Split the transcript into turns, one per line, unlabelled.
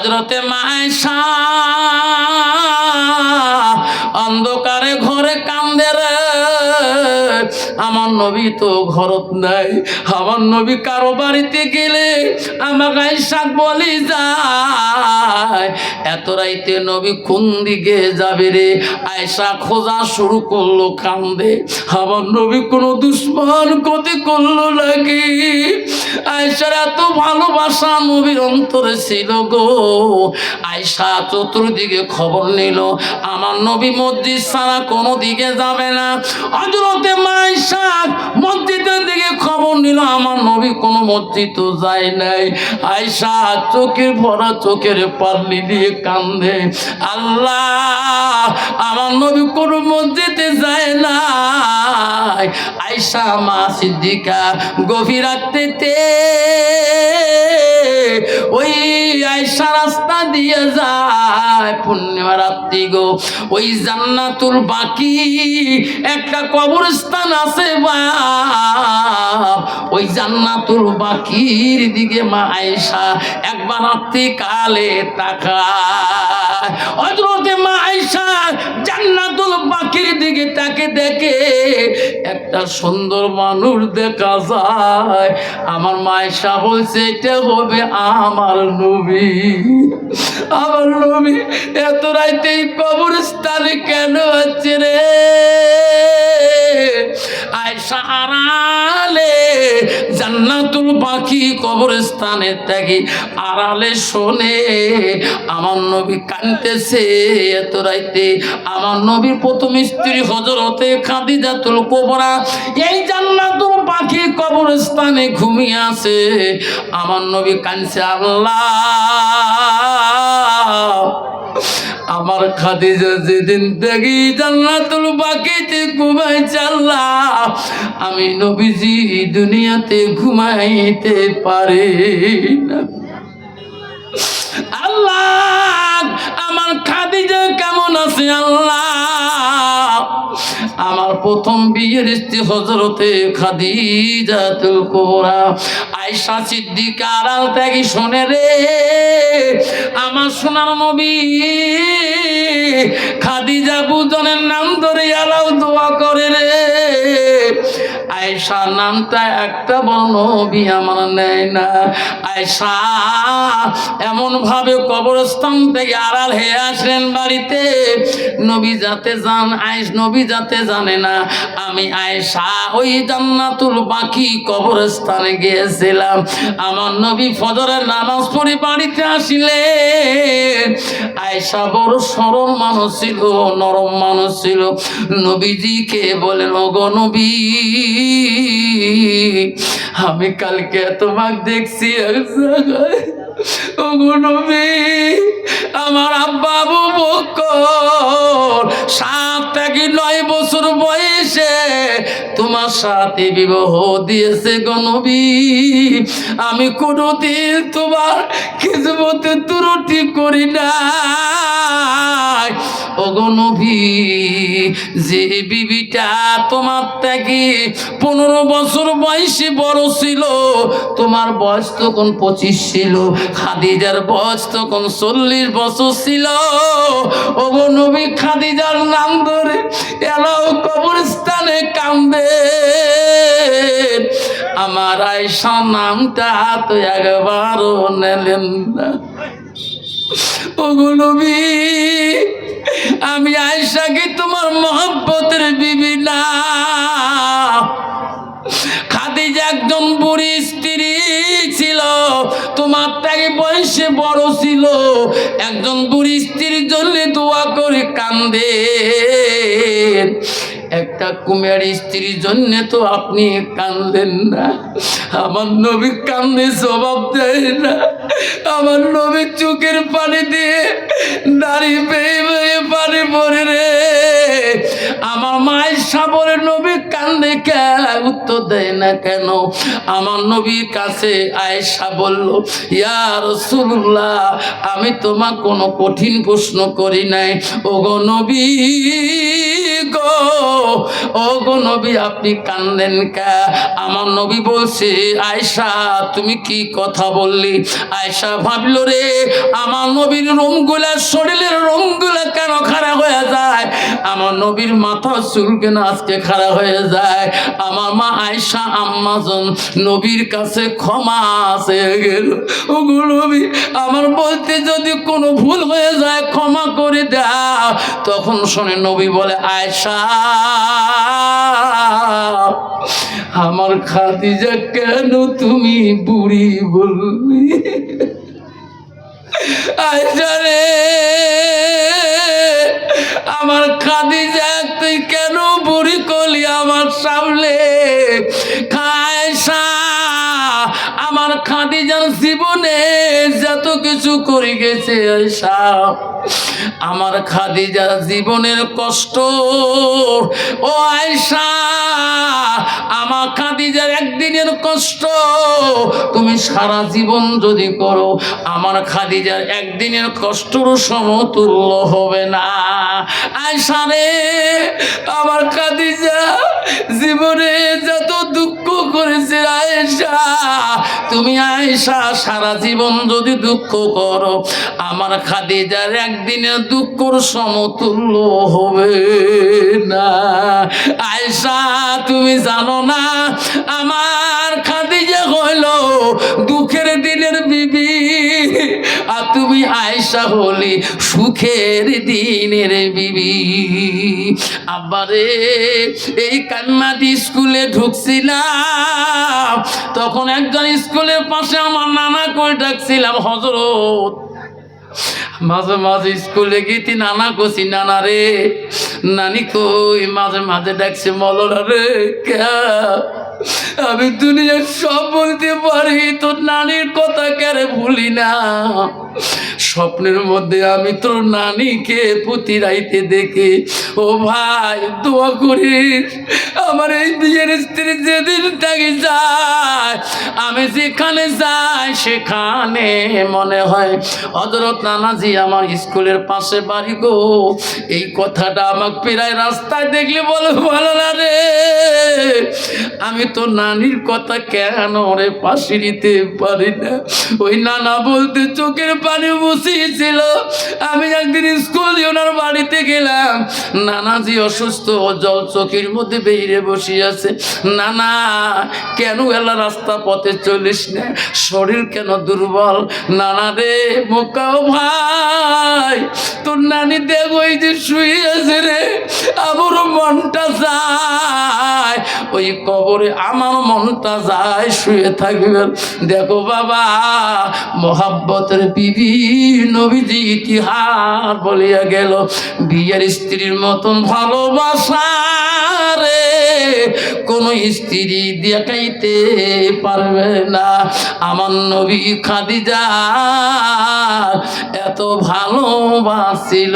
হযরতে মা আয়েশা অন্ধকারে ঘরে কান্দে রে। আমার নবী তো ঘরত নাই, আমার নবী কারো বাড়িতে গেলে আমাকে আয়েশা বলি যায় এত রাইতে নবী কোন দিকে যাবে রে। আয়েশা খোঁজা শুরু করলো, কান্দে আমার নবী কোনো দুশ্মন ক্ষতি করলো নাকি। আয়েশার এত ভালোবাসা নবীর অন্তরে ছিল গো। আয়েশা চতুর্দিকে খবর নিল, আমার নবী মসজিদ ছাড়া কোনো দিকে যাবে না। হযরতে মা আয়েশা মসজিদের দিকে খবর নিল, আমার নবী কোনো মসজিদ যায় নাই। আয়েশা চোখের ভরা চোখের পানি দিয়ে কান্দে, আল্লাহ আমার নবী কোনো মসজিদে যায় না। আয়েশা মা সিদ্দিকা গভীর রাত্রিতে ওই আয়েশা রাস্তা দিয়ে যায় পূর্ণিমা রাত্রি গো। ওই জান্নাতুল বাকি একটা কবরস্থান আছে বা ওই জান্নাতুল বাকির দিকে মা আয়েশা একবার রাত্রি কালে তাকায়। হযরতে মা আয়েশা জান্নাতুল বাকির দিকে তাকে দেখে একটা সুন্দর মানুষ দেখা যায়। আমার মা আয়েশা বলছে এটা হবে আমার নবী। আমার নবী এত রাইতে কবরস্থানে কেন আছে রে? আয়েশা আড়ালে জান্নাতুল বাকি কবরস্থানে থেকে আড়ালে শোনে আমার নবী কাঁদতেছে এত রাইতে। আমার নবীর প্রথম স্ত্রী হযরতে খাদিজাতুল কুবরা এই জান্নাতুল বাকি কবরস্থানে ঘুমিয়ে আছে। আমার নবী কাঁদছে, আল্লাহ আমার খাদিজা যেদিন থেকে জান্নাতুল বাকিতে ঘুমাইছে, আল্লাহ আমি নবীজি দুনিয়াতে ঘুমাইতে পারি না। আল্লাহ আমার খাদিজা কেমন আছে? আল্লাহ আমার প্রথম বিয়ের স্ত্রী হযরতে খাদিজাতুল কুবরা আয়েশা সিদ্দিকা আড়াল থেকে শোনে রে আমার সোনার নবী খাদিজা বুজনের নাম ধরে আলাও দোয়া করে রে। আয়েশা নামটা একটা বড় নবী আমার নেয় না। আয়েশা এমন ভাবে কবরস্থান থেকে আড়াল হয়ে আসলেন বাড়িতে। নবী যাতে নবী যাতে জানে না আমি আয়েশা ওই জান্নাতুল বাকি কবরস্থানে গিয়েছিলাম। আমার নবী ফজরের নামাজ পড়ে বাড়িতে আসিলেন। আয়েশা বড় সরল মানুষ ছিল, নরম মানুষ ছিল। নবীজিকে বলেন, ওগো নবী আমি কালকে তোমাকে দেখছি এক জায়গায়। ওগো নবী আমার আব্বা আবু বকর 7 থেকে 9 বছর বয়সে তোমার সাথে বিবাহ দিয়েছে গো নবী। আমি কোনোদিন তোমার খিদমতে ত্রুটি করি না। ওগো নবী যে বিবিটা তোমার থেকে 15 বছর বয়সে বড় ছিল, তোমার বয়স তখন 25 ছিল, খাদিজার বয়স তখন 40 বছর ছিল। ওগো নবী খাদিজার নাম ধরে এলাও কবরস্থানে কান্দে। আমার আয়েশা নামটা তো একবারও নিলেন না। ওগো নবী আমি আয়েশা কি তোমার মহব্বতের বিবি না? খাদিজা একজন বুড়ি স্ত্রী ছিল, তোমার থেকে বয়সে বড় ছিল। একজন বুড়ি স্ত্রীর জন্য দোয়া করে কান্দে। একটা কুমিয়ার স্ত্রীর জন্য তো আপনি কাঁদলেন না। আমার নবী কান্দে জবাব দেয় না। আমার নবী চোখের পানি দিয়ে দাঁড়িয়ে বেয়ে বেয়ে পানি পড়ে রে। আমার মায়ের সাবরে নবী কান্দে কে উত্তর দেয় না কেন? আমার নবীর কাছে আয়েশা বলল, ইয়া রাসূলুল্লাহ আমি তোমার কোনো কঠিন প্রশ্ন করি নাই। ওগো নবী গো, ওগো নবী আপনি কান্দেন কে? আমার নবী বলছে, আয়েশা তুমি কি কথা বললি? আয়েশা ভাবল রে আমার নবীর রোমগুলা, শরীরের রোমগুলা কেন খারাপ হয়ে যায়? আমার নবীর মাথা চুল কেন আজকে খারাপ হয়ে যায়? আমার মা আয়েশা আম্মাজন নবীর কাছে ক্ষমা আছে গেল, ওগো নবী আমার বলতে যদি কোনো ভুল হয়ে যায় ক্ষমা করে দাও। তখন শুনে নবী বলে, আয়েশা আমার খাদিজা কেন তুমি বুড়ি বললি? আয়েশা রে আমার খাদিজা তুই কেন বুড়ি করলি আমার সামনে? আয়েশা আমার খাদিজার জীবনে যত কিছু করে গেছে আয়েশা, আমার খাদিজার জীবনের কষ্ট ও আয়েশা, আমার খাদিজার একদিনের কষ্ট তুমি সারা জীবন যদি করো আমার খাদিজার একদিনের কষ্টর সমতুল্য হবে না। আয়েশা রে আমার খাদিজা জীবনে যত দুঃখ করেছে আয়েশা, তুমি আয়েশা সারা জীবন যদি দুঃখ করো আমার খাদিজার একদিনের দুঃখর সমতুল্য হবে না। আয়েশা তুমি জানো না আমার খাদিজা হইল দুঃখের দিনের বিবি, আর তুমি আয়েশা হলি সুখের দিনের বিবি। আবারে এই কান্নাটি স্কুলে ঢুকছিলাম, তখন একজন স্কুলের পাশে আমার নানা কই ডাকছিলাম হযরত। মাঝে মাঝে স্কুলে গিয়ে নানা কছি, নানা রে নানি কই, মাঝে মাঝে ডাকছে মৌলানা রে কে, আমি দুনিয়ার সব বলতে পারি তোর নানির কথা কেড়ে ভুলি না। স্বপ্নের মধ্যে আমি তোর নানিকে প্রতি রাইতে দেখি। ও ভাই দোয়া করিস আমার এই বিয়ের স্ত্রী যেদিন থেকে যায়, আমি যেখানে যাই সেখানে মনে হয় হযরত নানাজি আমার স্কুলের পাশে বাড়ি গো। এই কথাটা আমাকে প্রায় রাস্তায় দেখলে বলে ভালো না রে, আমি তো নানির কথা কেন রে পাশে নিতে পারি না। ওই নানা বলতে চোখের পানি মুছিয়েছিল। আমি একদিন স্কুল ওনার বাড়িতে গেলাম, নানাজি অসুস্থ, জল চোখের মধ্যে বেরিয়ে বসে আছে। নানা কেন এলা রাস্তা পথে চলিস না, শরীর কেন দুর্বল? নানা রে মোকাও ভাই তোর নানি দেখ ওই যে শুয়ে আছে রে, আমারও মনটা যায় ওই কবরে, আমার মনটা যায় শুয়ে থাকবেন। দেখো বাবা মোহাব্বতের বিবি নবীজি ইতিহাস বলিয়া গেল, বিয়ের স্ত্রীর মতন ভালোবাসা রে কোন স্ত্রী দেখাইতে পারবে না। আমার নবী খাদিজা এত ভালোবাসিল।